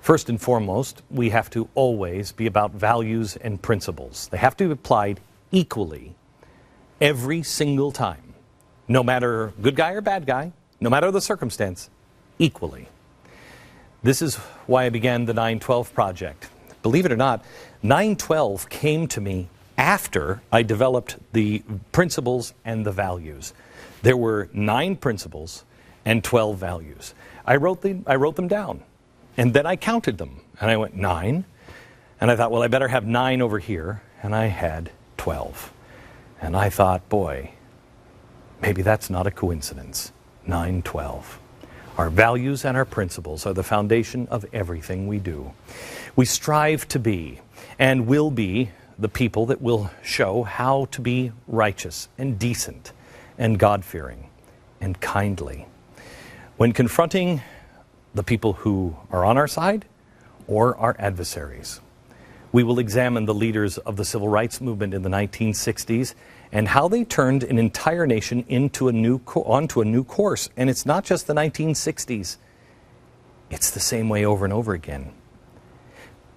First and foremost, we have to always be about values and principles. They have to be applied equally every single time, no matter good guy or bad guy, no matter the circumstance, equally. This is why I began the 912 project. Believe it or not, 912 came to me after I developed the principles and the values. There were 9 principles and 12 values. I wrote them down, and then I counted them, and I went 9, and I thought, well, I better have 9 over here, and I had 12. And I thought, boy, maybe that's not a coincidence. 912. Our values and our principles are the foundation of everything we do. We strive to be and will be the people that will show how to be righteous and decent and God-fearing and kindly. When confronting the people who are on our side or our adversaries, we will examine the leaders of the civil rights movement in the 1960s and how they turned an entire nation onto a new course. And it's not just the 1960s. It's the same way over and over again.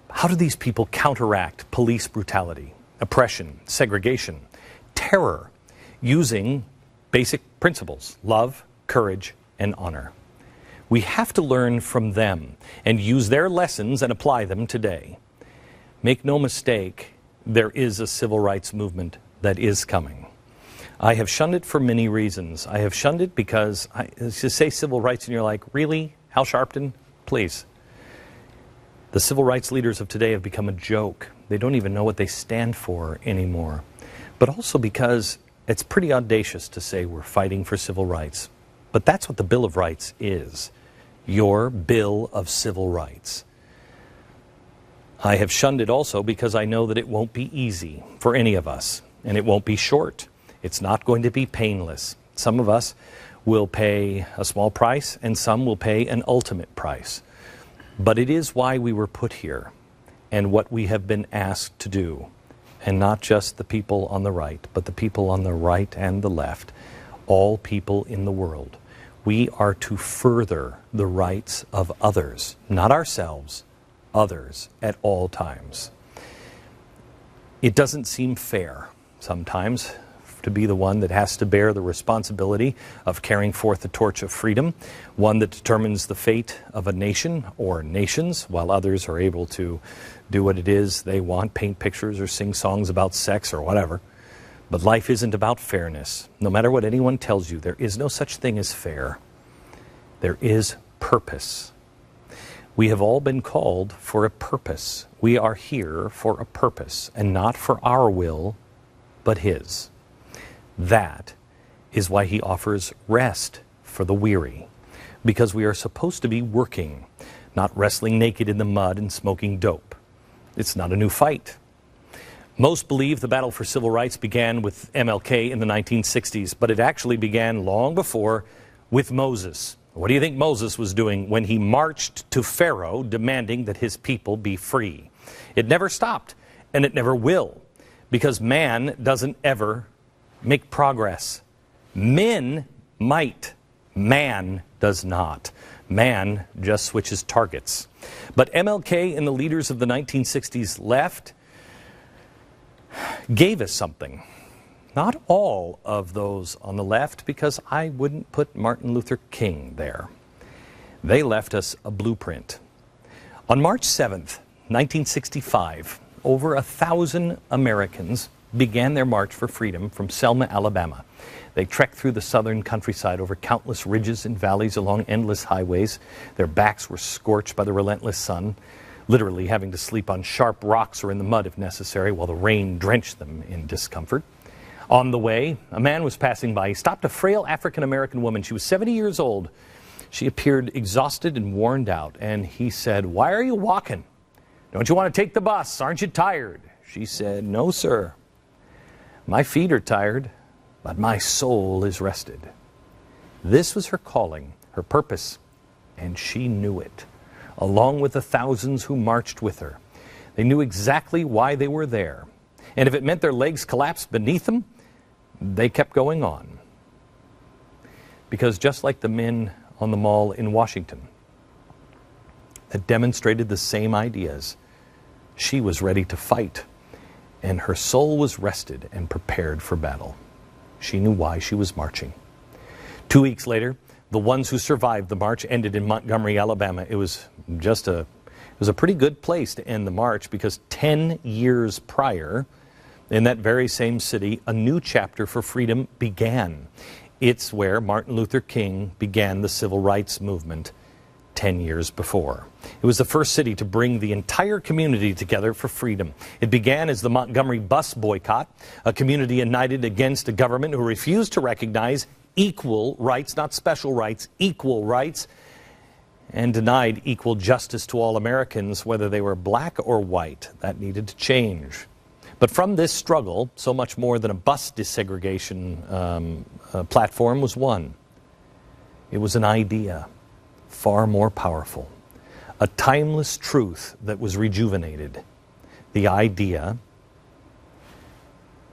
How do these people counteract police brutality, oppression, segregation, terror, using basic principles: love, courage, and honor? We have to learn from them and use their lessons and apply them today. Make no mistake, there is a civil rights movement that is coming. I have shunned it for many reasons. I have shunned it because you say civil rights and you're like, really? Hal Sharpton? Please. The civil rights leaders of today have become a joke. They don't even know what they stand for anymore. But also because it's pretty audacious to say we're fighting for civil rights. But that's what the Bill of Rights is. Your Bill of Civil Rights. I have shunned it also because I know that it won't be easy for any of us, and it won't be short. It's not going to be painless. Some of us will pay a small price, and some will pay an ultimate price. But it is why we were put here, and what we have been asked to do, and not just the people on the right, but the people on the right and the left, all people in the world. We are to further the rights of others, not ourselves, others at all times. It doesn't seem fair sometimes to be the one that has to bear the responsibility of carrying forth the torch of freedom, one that determines the fate of a nation or nations, while others are able to do what it is they want, paint pictures or sing songs about sex or whatever. But life isn't about fairness. No matter what anyone tells you, there is no such thing as fair. There is purpose. We have all been called for a purpose. We are here for a purpose, and not for our will, but His. That is why He offers rest for the weary, because we are supposed to be working, not wrestling naked in the mud and smoking dope. It's not a new fight. Most believe the battle for civil rights began with MLK in the 1960s, but it actually began long before with Moses. What do you think Moses was doing when he marched to Pharaoh demanding that his people be free? It never stopped, and it never will, because man doesn't ever make progress. Men might. Man does not. Man just switches targets. But MLK and the leaders of the 1960s left gave us something. Not all of those on the left, because I wouldn't put Martin Luther King there. They left us a blueprint. On March 7th, 1965, over 1,000 Americans began their march for freedom from Selma, Alabama. They trekked through the southern countryside over countless ridges and valleys along endless highways. Their backs were scorched by the relentless sun, literally having to sleep on sharp rocks or in the mud if necessary, while the rain drenched them in discomfort. On the way, a man was passing by. He stopped a frail African-American woman. She was 70 years old. She appeared exhausted and worn out, and he said, "Why are you walking? Don't you want to take the bus? Aren't you tired?" She said, "No, sir. My feet are tired, but my soul is rested." This was her calling, her purpose, and she knew it, along with the thousands who marched with her. They knew exactly why they were there, and if it meant their legs collapsed beneath them, they kept going on. Because just like the men on the mall in Washington, that demonstrated the same ideas. She was ready to fight, and her soul was rested and prepared for battle. She knew why she was marching. 2 weeks later, the ones who survived the march ended in Montgomery, Alabama. It was a pretty good place to end the march, because 10 years prior, in that very same city, a new chapter for freedom began. It's where Martin Luther King began the civil rights movement 10 years before. It was the first city to bring the entire community together for freedom. It began as the Montgomery bus boycott, a community united against a government who refused to recognize equal rights, not special rights, equal rights, and denied equal justice to all Americans, whether they were black or white. That needed to change. But from this struggle, so much more than a bus desegregation platform was won. It was an idea, far more powerful, a timeless truth that was rejuvenated. The idea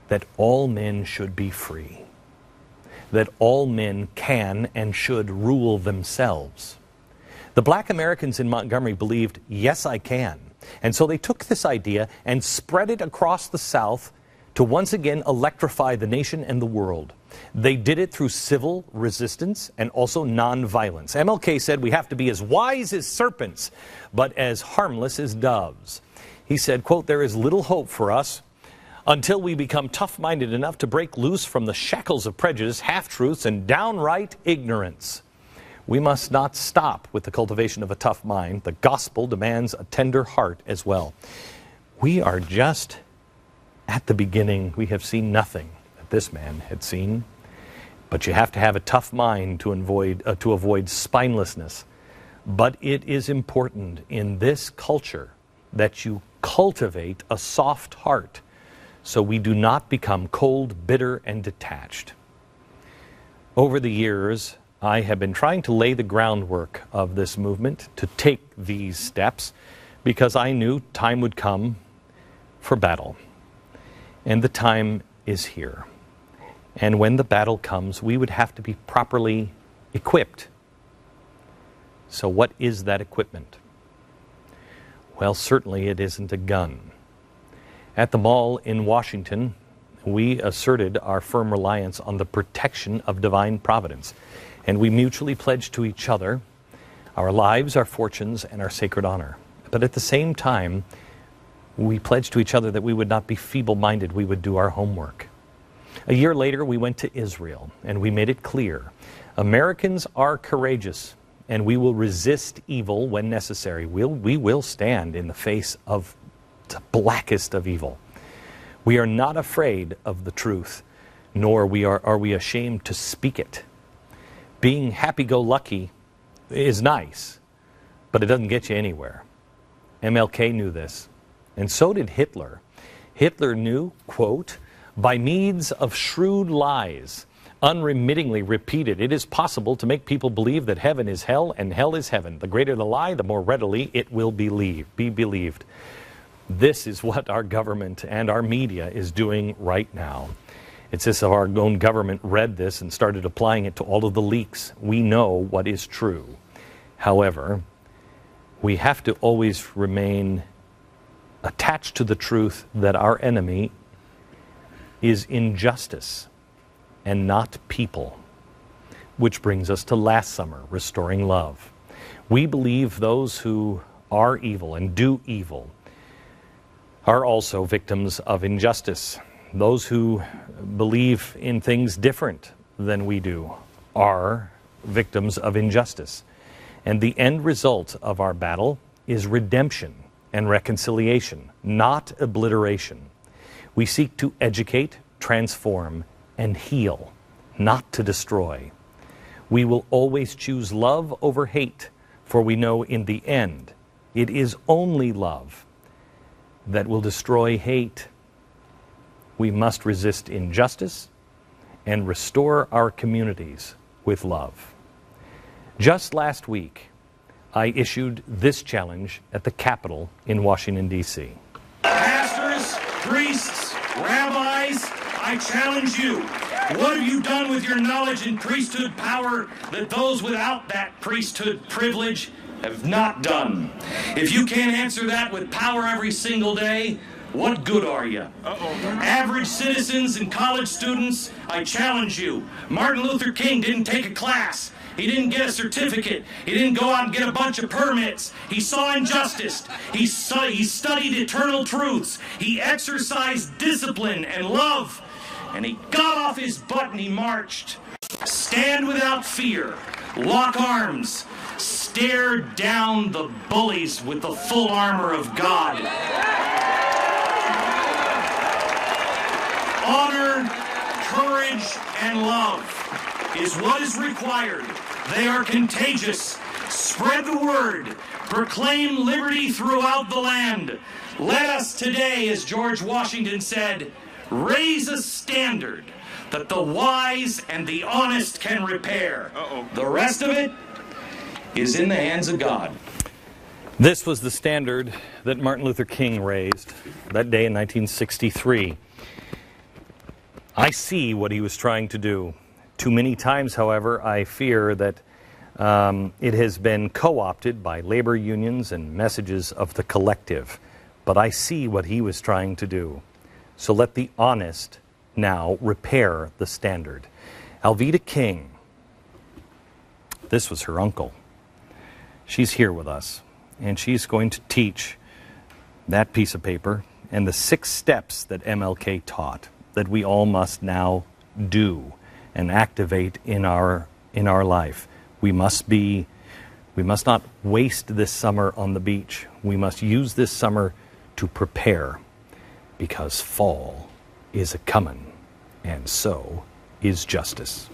that all men should be free, that all men can and should rule themselves. The black Americans in Montgomery believed, yes, I can. And so they took this idea and spread it across the South to once again electrify the nation and the world. They did it through civil resistance and also nonviolence. MLK said we have to be as wise as serpents, but as harmless as doves. He said, quote, "There is little hope for us until we become tough-minded enough to break loose from the shackles of prejudice, half-truths, and downright ignorance. We must not stop with the cultivation of a tough mind. The gospel demands a tender heart as well." We are just at the beginning. We have seen nothing that this man had seen. But you have to have a tough mind to avoid spinelessness. But it is important in this culture that you cultivate a soft heart, so we do not become cold, bitter, and detached. Over the years, I have been trying to lay the groundwork of this movement to take these steps, because I knew time would come for battle. And the time is here. And when the battle comes, we would have to be properly equipped. So what is that equipment? Well, certainly it isn't a gun. At the mall in Washington, we asserted our firm reliance on the protection of divine providence. And we mutually pledged to each other our lives, our fortunes, and our sacred honor. But at the same time, we pledged to each other that we would not be feeble-minded. We would do our homework. A year later, we went to Israel, and we made it clear. Americans are courageous, and we will resist evil when necessary. We will stand in the face of the blackest of evil. We are not afraid of the truth, nor are we ashamed to speak it. Being happy-go-lucky is nice, but it doesn't get you anywhere. MLK knew this, and so did Hitler. Hitler knew, quote, "By means of shrewd lies, unremittingly repeated, it is possible to make people believe that heaven is hell and hell is heaven. The greater the lie, the more readily it will be believed." This is what our government and our media is doing right now. It's as if our own government read this and started applying it to all of the leaks. We know what is true. However, we have to always remain attached to the truth that our enemy is injustice and not people. Which brings us to last summer, restoring love. We believe those who are evil and do evil are also victims of injustice. Those who believe in things different than we do are victims of injustice. And the end result of our battle is redemption and reconciliation, not obliteration. We seek to educate, transform, and heal, not to destroy. We will always choose love over hate, for we know in the end it is only love that will destroy hate. We must resist injustice and restore our communities with love. Just last week, I issued this challenge at the Capitol in Washington, D.C. Pastors, priests, rabbis, I challenge you. What have you done with your knowledge and priesthood power that those without that priesthood privilege have not done. If you can't answer that with power every single day, what good are you? Average citizens and college students, I challenge you. Martin Luther King didn't take a class. He didn't get a certificate. He didn't go out and get a bunch of permits. He saw injustice. He studied eternal truths. He exercised discipline and love. And he got off his butt and he marched. Stand without fear. Lock arms. Stare down the bullies with the full armor of God. Honor, courage, and love is what is required. They are contagious. Spread the word. Proclaim liberty throughout the land. Let us today, as George Washington said, raise a standard that the wise and the honest can repair. The rest of it is in the hands of God. This was the standard that Martin Luther King raised that day in 1963. I see what he was trying to do. Too many times, however, I fear that it has been co-opted by labor unions and messages of the collective. But I see what he was trying to do. So let the honest now repair the standard. Alveda King, this was her uncle. She's here with us, and she's going to teach that piece of paper and the 6 steps that MLK taught that we all must now do and activate in our life. We must not waste this summer on the beach. We must use this summer to prepare, because fall is a comin', and so is justice.